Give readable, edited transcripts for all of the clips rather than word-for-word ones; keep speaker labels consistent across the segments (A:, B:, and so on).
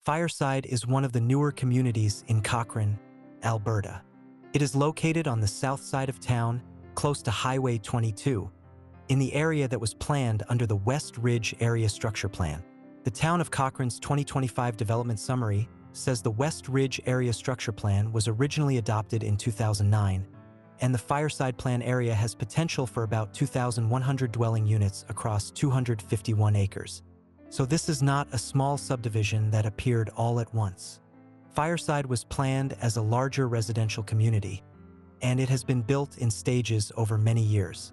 A: Fireside is one of the newer communities in Cochrane, Alberta. It is located on the south side of town, close to Highway 22, in the area that was planned under the West Ridge Area Structure Plan. The Town of Cochrane's 2025 Development Summary says the West Ridge Area Structure Plan was originally adopted in 2009, and the Fireside Plan area has potential for about 2,100 dwelling units across 251 acres. So this is not a small subdivision that appeared all at once. Fireside was planned as a larger residential community, and it has been built in stages over many years.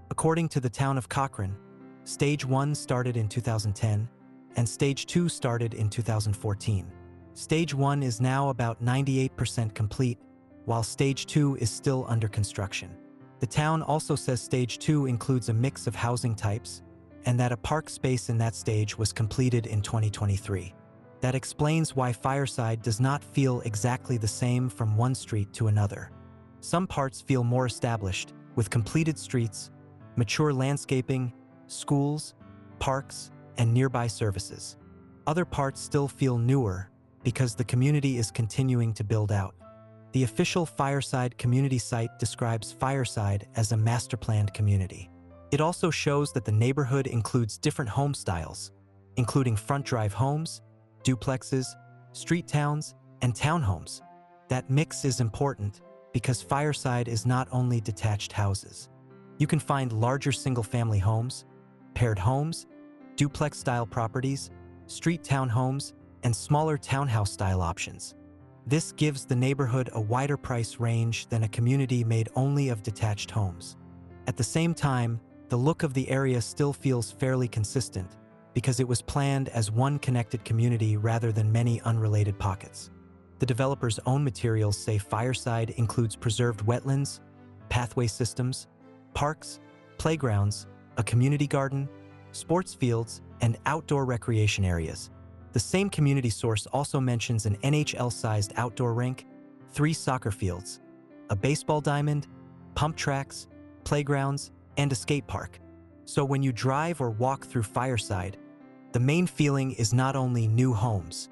A: According to the Town of Cochrane, Stage 1 started in 2010, and Stage 2 started in 2014. Stage 1 is now about 98% complete, while Stage 2 is still under construction. The town also says Stage 2 includes a mix of housing types, and that a park space in that stage was completed in 2023. That explains why Fireside does not feel exactly the same from one street to another. Some parts feel more established, with completed streets, mature landscaping, schools, parks, and nearby services. Other parts still feel newer because the community is continuing to build out. The official Fireside community site describes Fireside as a master-planned community. It also shows that the neighborhood includes different home styles, including front-drive homes, duplexes, street towns, and townhomes. That mix is important because Fireside is not only detached houses. You can find larger single-family homes, paired homes, duplex-style properties, street townhomes, and smaller townhouse-style options. This gives the neighborhood a wider price range than a community made only of detached homes. At the same time, the look of the area still feels fairly consistent because it was planned as one connected community rather than many unrelated pockets. The developer's own materials say Fireside includes preserved wetlands, pathway systems, parks, playgrounds, a community garden, sports fields, and outdoor recreation areas. The same community source also mentions an NHL-sized outdoor rink, 3 soccer fields, a baseball diamond, pump tracks, playgrounds, and a skate park. So when you drive or walk through Fireside, the main feeling is not only new homes.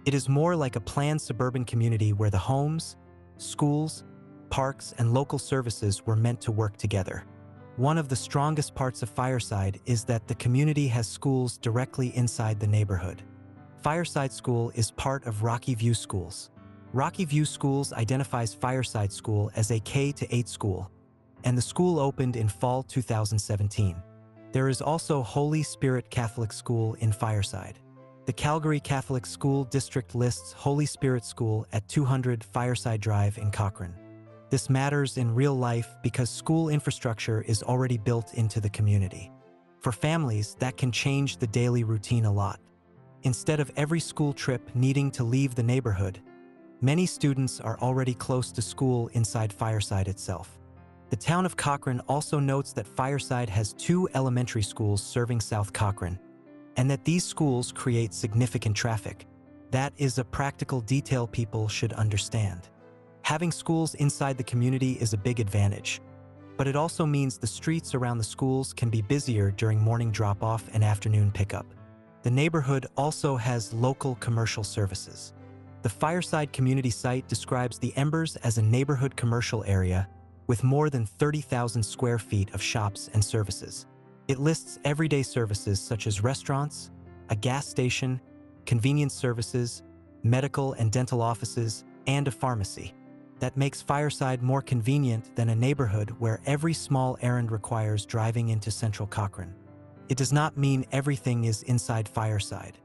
A: It is more like a planned suburban community where the homes, schools, parks, and local services were meant to work together. One of the strongest parts of Fireside is that the community has schools directly inside the neighborhood. Fireside School is part of Rocky View Schools. Rocky View Schools identifies Fireside School as a K-8 school, and the school opened in fall 2017. There is also Holy Spirit Catholic School in Fireside. The Calgary Catholic School District lists Holy Spirit School at 200 Fireside Drive in Cochrane. This matters in real life because school infrastructure is already built into the community. For families, that can change the daily routine a lot. Instead of every school trip needing to leave the neighborhood, many students are already close to school inside Fireside itself. The Town of Cochrane also notes that Fireside has 2 elementary schools serving South Cochrane, and that these schools create significant traffic. That is a practical detail people should understand. Having schools inside the community is a big advantage, but it also means the streets around the schools can be busier during morning drop-off and afternoon pickup. The neighborhood also has local commercial services. The Fireside community site describes the Embers as a neighborhood commercial area with more than 30,000 square feet of shops and services. It lists everyday services such as restaurants, a gas station, convenience services, medical and dental offices, and a pharmacy. That makes Fireside more convenient than a neighborhood where every small errand requires driving into central Cochrane. It does not mean everything is inside Fireside.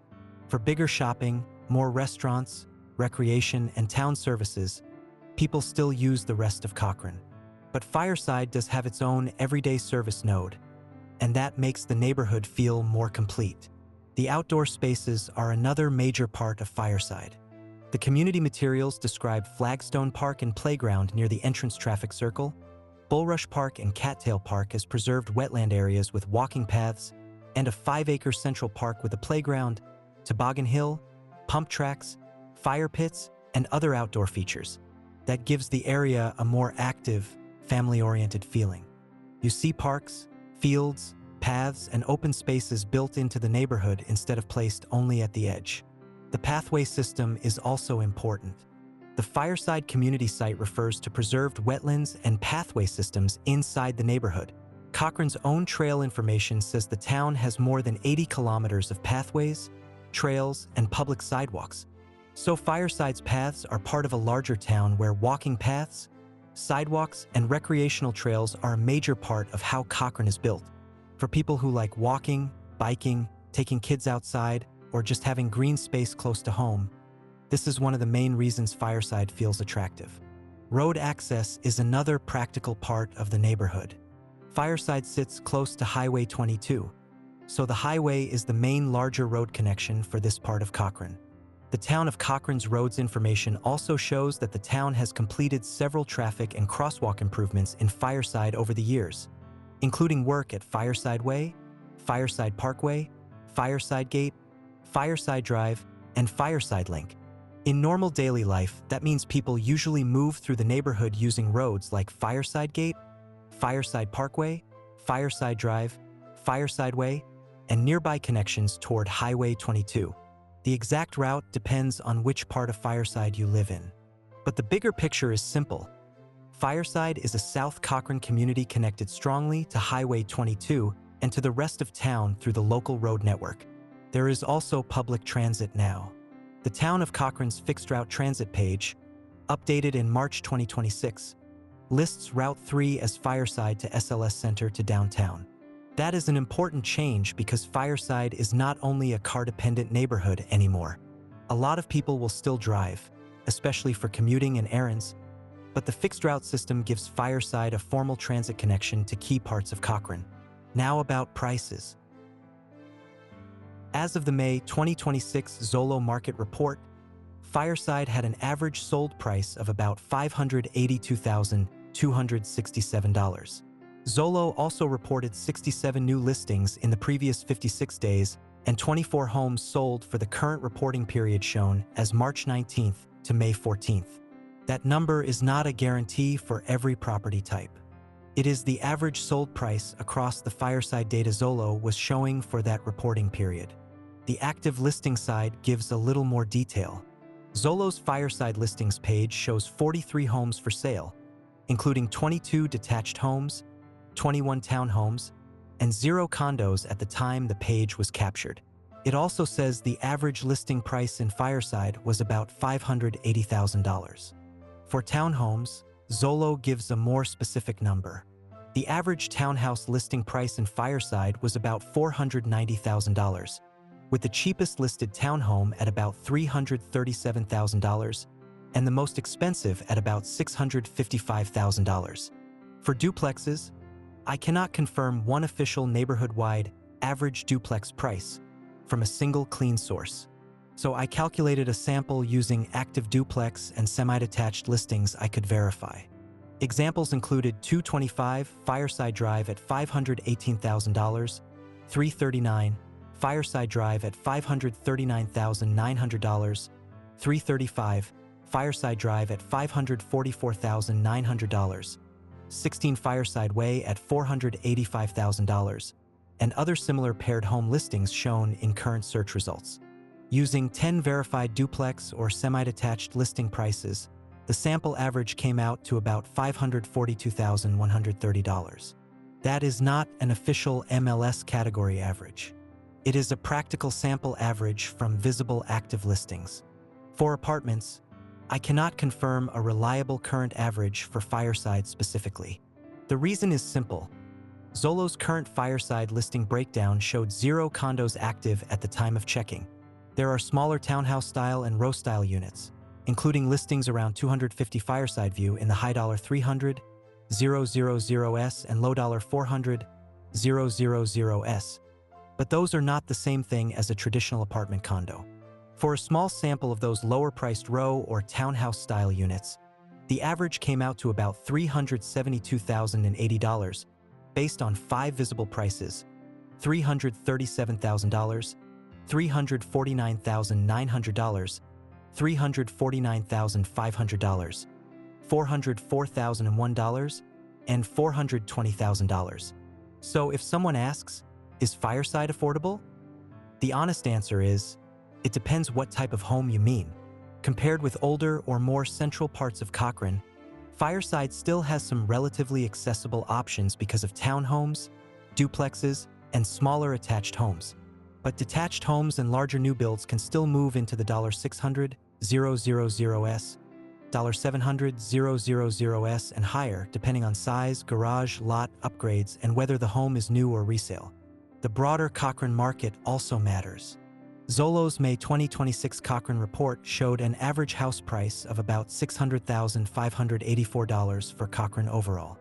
A: For bigger shopping, more restaurants, recreation, and town services, people still use the rest of Cochrane. But Fireside does have its own everyday service node, and that makes the neighborhood feel more complete. The outdoor spaces are another major part of Fireside. The community materials describe Flagstone Park and Playground near the entrance traffic circle, Bulrush Park and Cattail Park as preserved wetland areas with walking paths, and a 5-acre central park with a playground, toboggan hill, pump tracks, fire pits, and other outdoor features. That gives the area a more active, family-oriented feeling. You see parks, fields, paths, and open spaces built into the neighborhood instead of placed only at the edge. The pathway system is also important. The Fireside community site refers to preserved wetlands and pathway systems inside the neighborhood. Cochrane's own trail information says the town has more than 80 kilometers of pathways, trails, and public sidewalks. So Fireside's paths are part of a larger town where walking paths, sidewalks, and recreational trails are a major part of how Cochrane is built. For people who like walking, biking, taking kids outside, or just having green space close to home, this is one of the main reasons Fireside feels attractive. Road access is another practical part of the neighborhood. Fireside sits close to Highway 22, so the highway is the main larger road connection for this part of Cochrane. The town of Cochrane's roads information also shows that the town has completed several traffic and crosswalk improvements in Fireside over the years, including work at Fireside Way, Fireside Parkway, Fireside Gate, Fireside Drive, and Fireside Link. In normal daily life, that means people usually move through the neighborhood using roads like Fireside Gate, Fireside Parkway, Fireside Drive, Fireside Way, and nearby connections toward Highway 22. The exact route depends on which part of Fireside you live in. But the bigger picture is simple. Fireside is a South Cochrane community connected strongly to Highway 22 and to the rest of town through the local road network. There is also public transit now. The Town of Cochrane's fixed route transit page, updated in March 2026, lists Route 3 as Fireside to SLS Center to downtown. That is an important change because Fireside is not only a car-dependent neighborhood anymore. A lot of people will still drive, especially for commuting and errands, but the fixed route system gives Fireside a formal transit connection to key parts of Cochrane. Now about prices. As of the May 2026 Zolo Market Report, Fireside had an average sold price of about $582,267. Zolo also reported 67 new listings in the previous 56 days and 24 homes sold for the current reporting period shown as March 19th to May 14th. That number is not a guarantee for every property type. It is the average sold price across the Fireside data Zolo was showing for that reporting period. The active listing side gives a little more detail. Zolo's Fireside listings page shows 43 homes for sale, including 22 detached homes, 21 townhomes, and 0 condos at the time the page was captured. It also says the average listing price in Fireside was about $580,000. For townhomes, Zolo gives a more specific number. The average townhouse listing price in Fireside was about $490,000, with the cheapest listed townhome at about $337,000 and the most expensive at about $655,000. For duplexes, I cannot confirm one official neighborhood-wide average duplex price from a single clean source, so I calculated a sample using active duplex and semi-detached listings I could verify. Examples included 225 Fireside Drive at $518,000, 339 Fireside Drive at $539,900, 335 Fireside Drive at $544,900, 16 Fireside Way at $485,000, and other similar paired home listings shown in current search results. Using 10 verified duplex or semi-detached listing prices, the sample average came out to about $542,130. That is not an official MLS category average. It is a practical sample average from visible active listings. For apartments, I cannot confirm a reliable current average for Fireside specifically. The reason is simple. Zolo's current Fireside listing breakdown showed 0 condos active at the time of checking. There are smaller townhouse-style and row-style units, including listings around 250 Fireside View in the high $300, 000S and low $400, 000S. But those are not the same thing as a traditional apartment condo. For a small sample of those lower-priced row or townhouse-style units, the average came out to about $372,080, based on 5 visible prices: $337,000, $349,900, $349,500, $404,001, and $420,000. So if someone asks, is Fireside affordable? The honest answer is, It depends what type of home you mean. Compared with older or more central parts of Cochrane, Fireside still has some relatively accessible options because of townhomes, duplexes, and smaller attached homes. But detached homes and larger new builds can still move into the $600,000s, $700,000s and higher, depending on size, garage, lot, upgrades, and whether the home is new or resale. The broader Cochrane market also matters. Zillow's May 2026 Cochrane report showed an average house price of about $600,584 for Cochrane overall.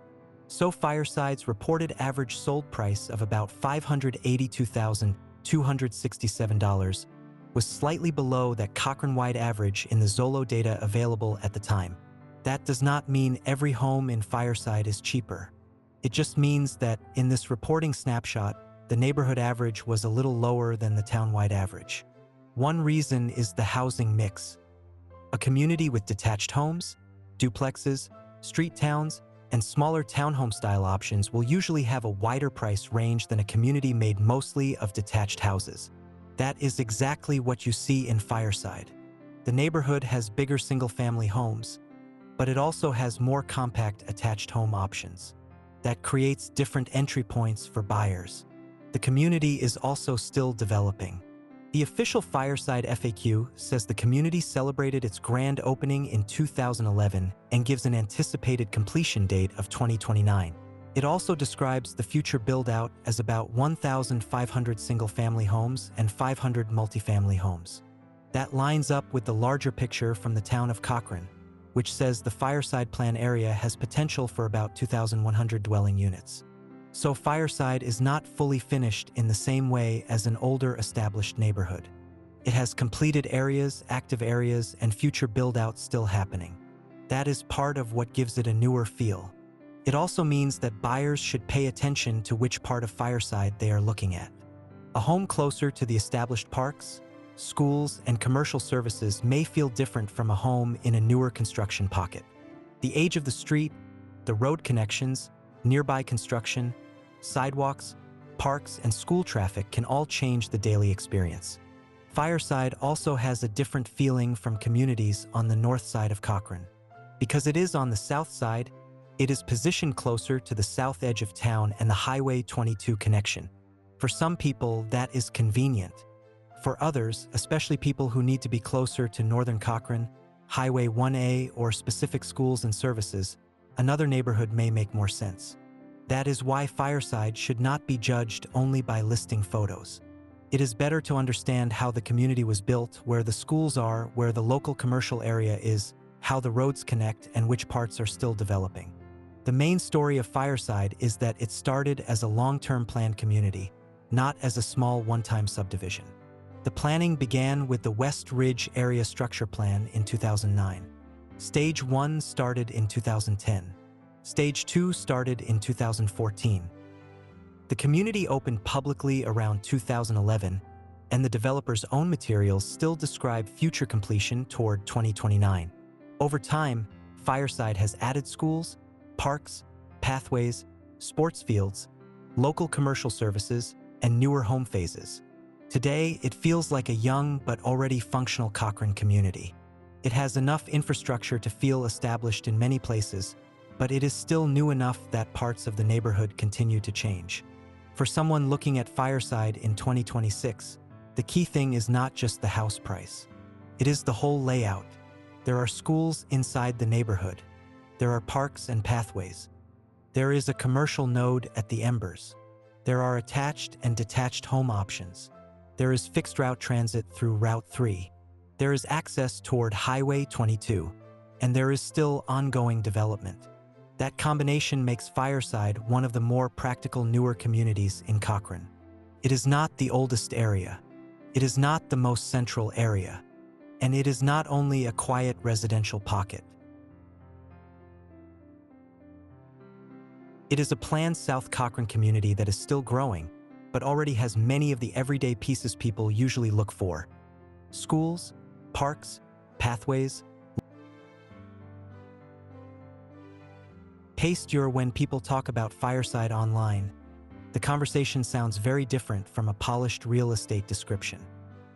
A: So Fireside's reported average sold price of about $582,267 was slightly below that Cochrane-wide average in the Zillow data available at the time. That does not mean every home in Fireside is cheaper. It just means that in this reporting snapshot, the neighborhood average was a little lower than the town-wide average. One reason is the housing mix. A community with detached homes, duplexes, street towns, and smaller townhome-style options will usually have a wider price range than a community made mostly of detached houses. That is exactly what you see in Fireside. The neighborhood has bigger single-family homes, but it also has more compact attached home options. That creates different entry points for buyers. The community is also still developing. The official Fireside FAQ says the community celebrated its grand opening in 2011 and gives an anticipated completion date of 2029. It also describes the future build-out as about 1,500 single-family homes and 500 multifamily homes. That lines up with the larger picture from the town of Cochrane, which says the Fireside plan area has potential for about 2,100 dwelling units. So Fireside is not fully finished in the same way as an older established neighborhood. It has completed areas, active areas, and future build-out still happening. That is part of what gives it a newer feel. It also means that buyers should pay attention to which part of Fireside they are looking at. A home closer to the established parks, schools, and commercial services may feel different from a home in a newer construction pocket. The age of the street, the road connections, nearby construction, sidewalks, parks, and school traffic can all change the daily experience. Fireside also has a different feeling from communities on the north side of Cochrane. Because it is on the south side, it is positioned closer to the south edge of town and the Highway 22 connection. For some people, that is convenient. For others, especially people who need to be closer to northern Cochrane, Highway 1A, or specific schools and services, another neighborhood may make more sense. That is why Fireside should not be judged only by listing photos. It is better to understand how the community was built, where the schools are, where the local commercial area is, how the roads connect, and which parts are still developing. The main story of Fireside is that it started as a long-term planned community, not as a small one-time subdivision. The planning began with the West Ridge Area Structure Plan in 2009. Stage 1 started in 2010. Stage 2 started in 2014. The community opened publicly around 2011, and the developer's own materials still describe future completion toward 2029. Over time, Fireside has added schools, parks, pathways, sports fields, local commercial services, and newer home phases. Today, it feels like a young but already functional Cochrane community. It has enough infrastructure to feel established in many places, but it is still new enough that parts of the neighborhood continue to change. For someone looking at Fireside in 2026, the key thing is not just the house price. It is the whole layout. There are schools inside the neighborhood. There are parks and pathways. There is a commercial node at the Embers. There are attached and detached home options. There is fixed route transit through Route 3. There is access toward Highway 22. And there is still ongoing development. That combination makes Fireside one of the more practical newer communities in Cochrane. It is not the oldest area. It is not the most central area. And it is not only a quiet residential pocket. It is a planned South Cochrane community that is still growing, but already has many of the everyday pieces people usually look for. Schools, parks, pathways. When people talk about Fireside online, the conversation sounds very different from a polished real estate description.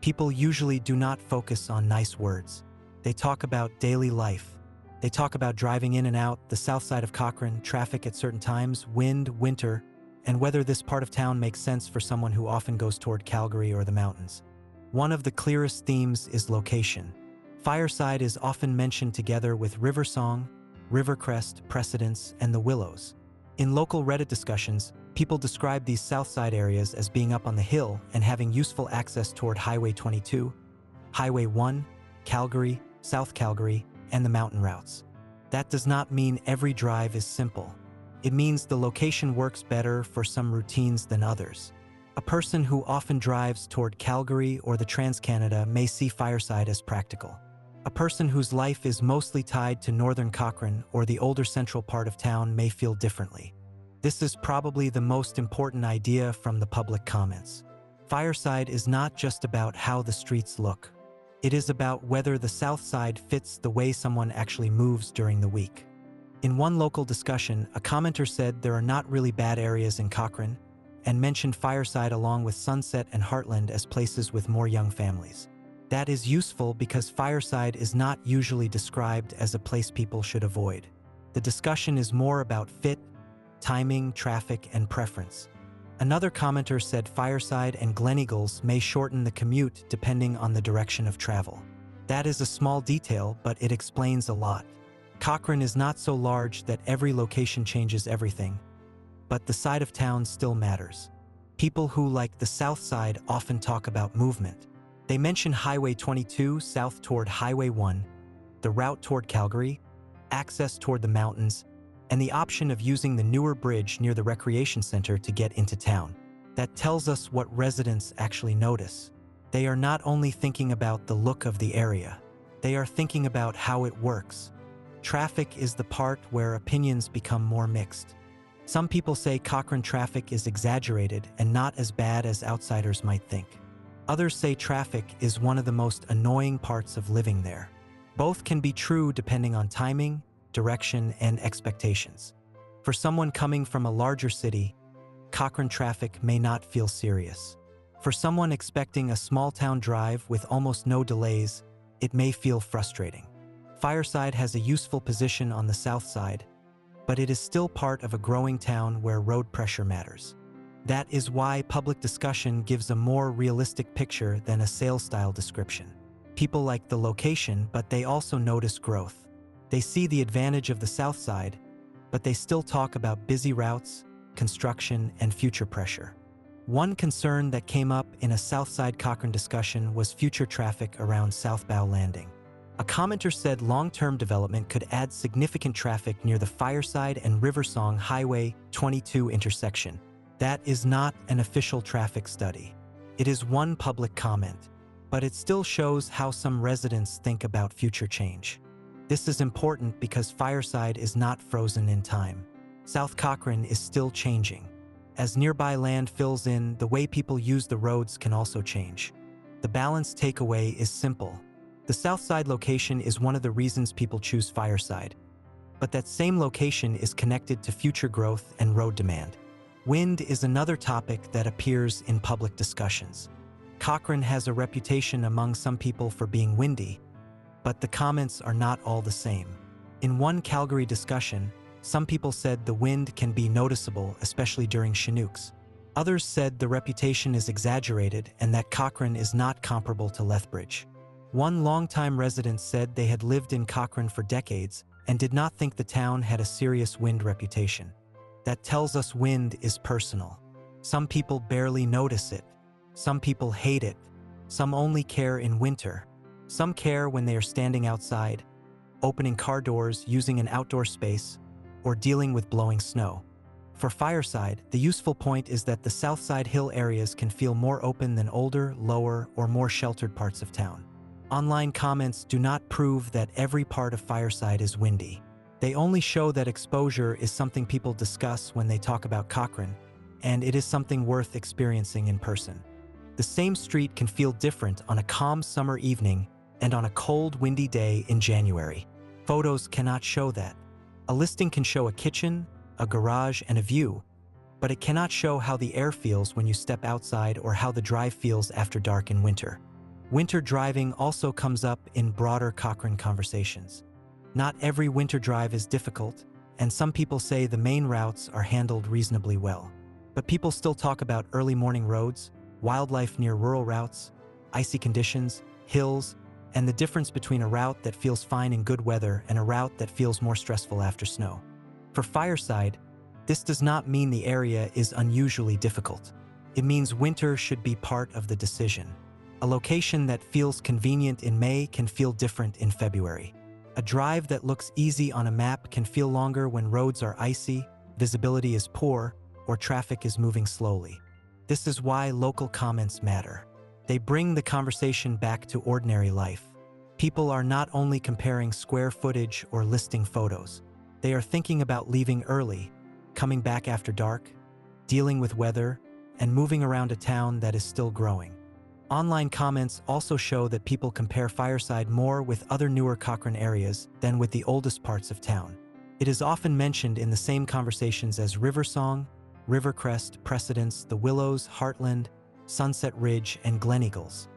A: People usually do not focus on nice words. They talk about daily life. They talk about driving in and out, the south side of Cochrane, traffic at certain times, wind, winter, and whether this part of town makes sense for someone who often goes toward Calgary or the mountains. One of the clearest themes is location. Fireside is often mentioned together with Riversong, Rivercrest, Precedence, and the Willows. In local Reddit discussions, people describe these southside areas as being up on the hill and having useful access toward Highway 22, Highway 1, Calgary, South Calgary, and the mountain routes. That does not mean every drive is simple. It means the location works better for some routines than others. A person who often drives toward Calgary or the Trans-Canada may see Fireside as practical. A person whose life is mostly tied to northern Cochrane or the older central part of town may feel differently. This is probably the most important idea from the public comments. Fireside is not just about how the streets look. It is about whether the south side fits the way someone actually moves during the week. In one local discussion, a commenter said there are not really bad areas in Cochrane and mentioned Fireside along with Sunset and Heartland as places with more young families. That is useful because Fireside is not usually described as a place people should avoid. The discussion is more about fit, timing, traffic, and preference. Another commenter said Fireside and Gleneagles may shorten the commute depending on the direction of travel. That is a small detail, but it explains a lot. Cochrane is not so large that every location changes everything, but the side of town still matters. People who like the south side often talk about movement. They mention Highway 22 south toward Highway 1, the route toward Calgary, access toward the mountains, and the option of using the newer bridge near the recreation center to get into town. That tells us what residents actually notice. They are not only thinking about the look of the area, they are thinking about how it works. Traffic is the part where opinions become more mixed. Some people say Cochrane traffic is exaggerated and not as bad as outsiders might think. Others say traffic is one of the most annoying parts of living there. Both can be true depending on timing, direction, and expectations. For someone coming from a larger city, Cochrane traffic may not feel serious. For someone expecting a small-town drive with almost no delays, it may feel frustrating. Fireside has a useful position on the south side, but it is still part of a growing town where road pressure matters. That is why public discussion gives a more realistic picture than a sales-style description. People like the location, but they also notice growth. They see the advantage of the south side, but they still talk about busy routes, construction, and future pressure. One concern that came up in a Southside Cochrane discussion was future traffic around Southbow Landing. A commenter said long-term development could add significant traffic near the Fireside and Riversong Highway 22 intersection. That is not an official traffic study. It is one public comment, but it still shows how some residents think about future change. This is important because Fireside is not frozen in time. South Cochrane is still changing. As nearby land fills in, the way people use the roads can also change. The balanced takeaway is simple. The Southside location is one of the reasons people choose Fireside, but that same location is connected to future growth and road demand. Wind is another topic that appears in public discussions. Cochrane has a reputation among some people for being windy, but the comments are not all the same. In one Calgary discussion, some people said the wind can be noticeable, especially during Chinooks. Others said the reputation is exaggerated and that Cochrane is not comparable to Lethbridge. One longtime resident said they had lived in Cochrane for decades and did not think the town had a serious wind reputation. That tells us wind is personal. Some people barely notice it. Some people hate it. Some only care in winter. Some care when they are standing outside, opening car doors, using an outdoor space, or dealing with blowing snow. For Fireside, the useful point is that the Southside Hill areas can feel more open than older, lower, or more sheltered parts of town. Online comments do not prove that every part of Fireside is windy. They only show that exposure is something people discuss when they talk about Cochrane, and it is something worth experiencing in person. The same street can feel different on a calm summer evening and on a cold, windy day in January. Photos cannot show that. A listing can show a kitchen, a garage, and a view, but it cannot show how the air feels when you step outside or how the drive feels after dark in winter. Winter driving also comes up in broader Cochrane conversations. Not every winter drive is difficult, and some people say the main routes are handled reasonably well. But people still talk about early morning roads, wildlife near rural routes, icy conditions, hills, and the difference between a route that feels fine in good weather and a route that feels more stressful after snow. For Fireside, this does not mean the area is unusually difficult. It means winter should be part of the decision. A location that feels convenient in May can feel different in February. A drive that looks easy on a map can feel longer when roads are icy, visibility is poor, or traffic is moving slowly. This is why local comments matter. They bring the conversation back to ordinary life. People are not only comparing square footage or listing photos. They are thinking about leaving early, coming back after dark, dealing with weather, and moving around a town that is still growing. Online comments also show that people compare Fireside more with other newer Cochrane areas than with the oldest parts of town. It is often mentioned in the same conversations as Riversong, Rivercrest, Precedence, The Willows, Heartland, Sunset Ridge, and Gleneagles.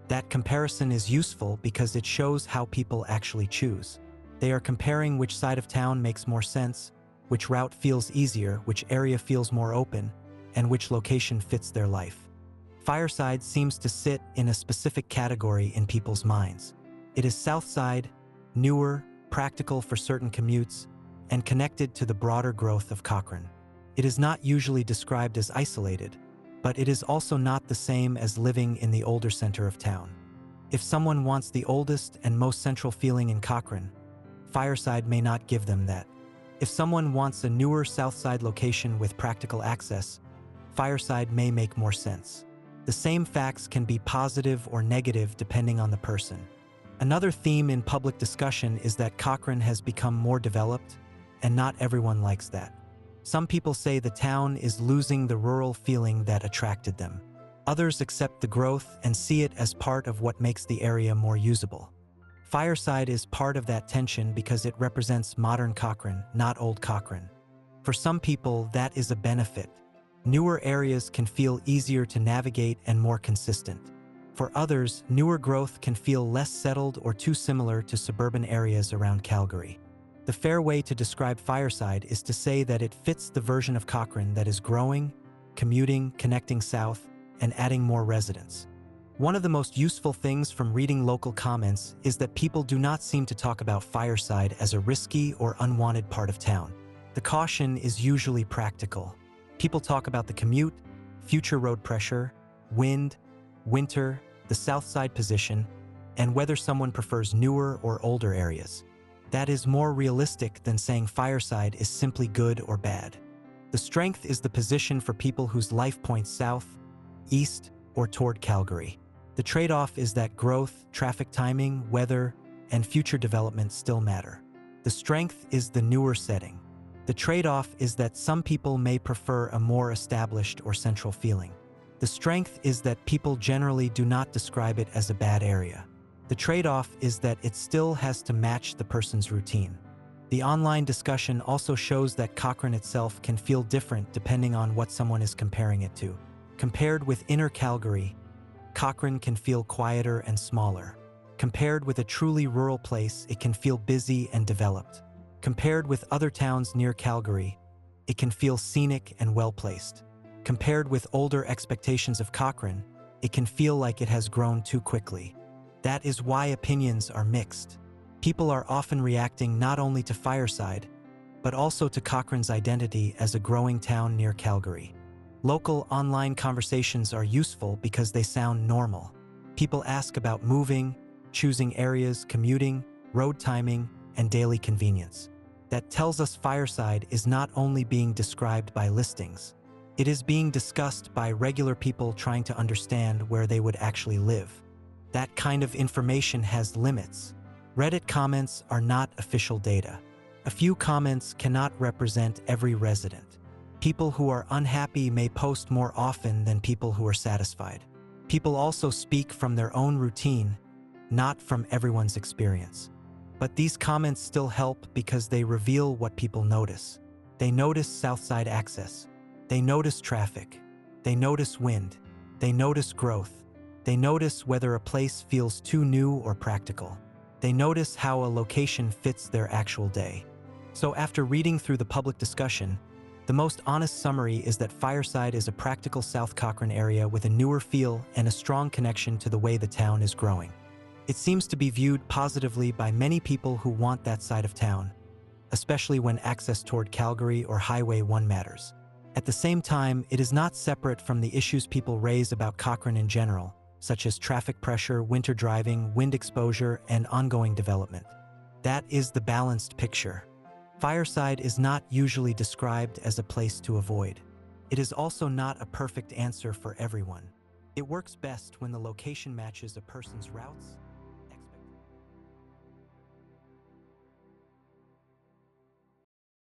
A: That comparison is useful because it shows how people actually choose. They are comparing which side of town makes more sense, which route feels easier, which area feels more open, and which location fits their life. Fireside seems to sit in a specific category in people's minds. It is south side, newer, practical for certain commutes, and connected to the broader growth of Cochrane. It is not usually described as isolated, but it is also not the same as living in the older center of town. If someone wants the oldest and most central feeling in Cochrane, Fireside may not give them that. If someone wants a newer south side location with practical access, Fireside may make more sense. The same facts can be positive or negative depending on the person. Another theme in public discussion is that Cochrane has become more developed, and not everyone likes that. Some people say the town is losing the rural feeling that attracted them. Others accept the growth and see it as part of what makes the area more usable. Fireside is part of that tension because it represents modern Cochrane, not old Cochrane. For some people, that is a benefit. Newer areas can feel easier to navigate and more consistent. For others, newer growth can feel less settled or too similar to suburban areas around Calgary. The fair way to describe Fireside is to say that it fits the version of Cochrane that is growing, commuting, connecting south, and adding more residents. One of the most useful things from reading local comments is that people do not seem to talk about Fireside as a risky or unwanted part of town. The caution is usually practical. People talk about the commute, future road pressure, wind, winter, the south side position, and whether someone prefers newer or older areas. That is more realistic than saying Fireside is simply good or bad. The strength is the position for people whose life points south, east, or toward Calgary. The trade-off is that growth, traffic timing, weather, and future development still matter. The strength is the newer setting. The trade-off is that some people may prefer a more established or central feeling. The strength is that people generally do not describe it as a bad area. The trade-off is that it still has to match the person's routine. The online discussion also shows that Cochrane itself can feel different depending on what someone is comparing it to. Compared with inner Calgary, Cochrane can feel quieter and smaller. Compared with a truly rural place, it can feel busy and developed. Compared with other towns near Calgary, it can feel scenic and well-placed. Compared with older expectations of Cochrane, it can feel like it has grown too quickly. That is why opinions are mixed. People are often reacting not only to Fireside, but also to Cochrane's identity as a growing town near Calgary. Local online conversations are useful because they sound normal. People ask about moving, choosing areas, commuting, road timing, and daily convenience. That tells us Fireside is not only being described by listings. It is being discussed by regular people trying to understand where they would actually live. That kind of information has limits. Reddit comments are not official data. A few comments cannot represent every resident. People who are unhappy may post more often than people who are satisfied. People also speak from their own routine, not from everyone's experience. But these comments still help because they reveal what people notice. They notice Southside access. They notice traffic. They notice wind. They notice growth. They notice whether a place feels too new or practical. They notice how a location fits their actual day. So after reading through the public discussion, the most honest summary is that Fireside is a practical South Cochrane area with a newer feel and a strong connection to the way the town is growing. It seems to be viewed positively by many people who want that side of town, especially when access toward Calgary or Highway 1 matters. At the same time, it is not separate from the issues people raise about Cochrane in general, such as traffic pressure, winter driving, wind exposure, and ongoing development. That is the balanced picture. Fireside is not usually described as a place to avoid. It is also not a perfect answer for everyone. It works best when the location matches a person's routes,